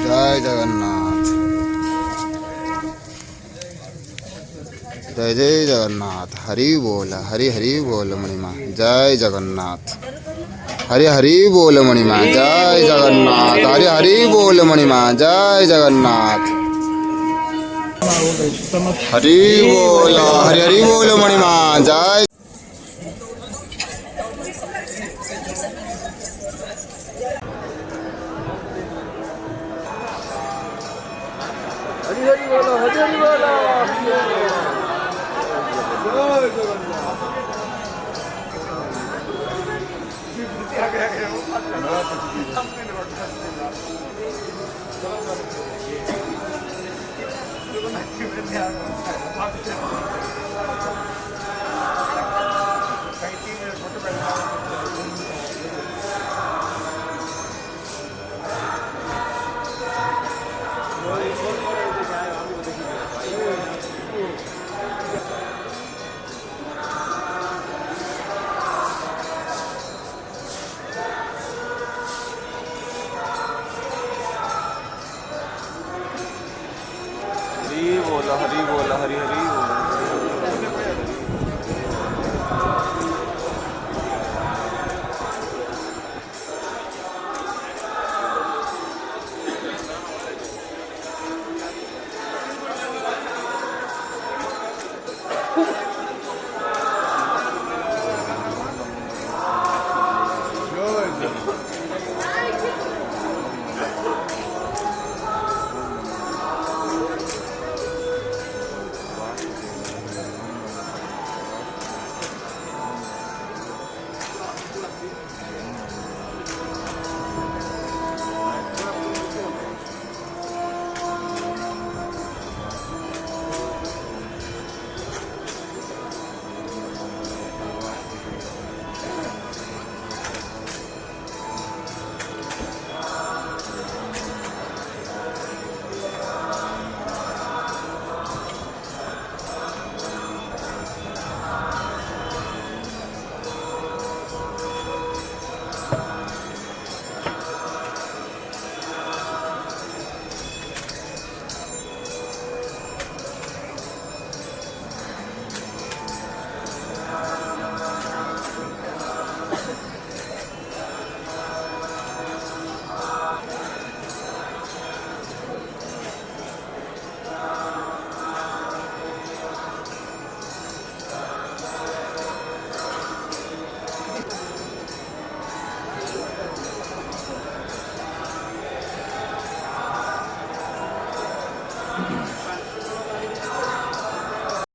जय जगन्नाथ, जय जय जगन्नाथ। हरि बोल, हरि हरि बोल मणिमा। जय जगन्नाथ, हरि हरि बोल मणिमा। जय जगन्नाथ, हरि हरि बोल मणिमा। जय जगन्नाथ, हरि बोल, हरि हरि बोल मणिमा। जय हरी हरी बोलो, हरी हरी बोलो। जय जगन्नाथ।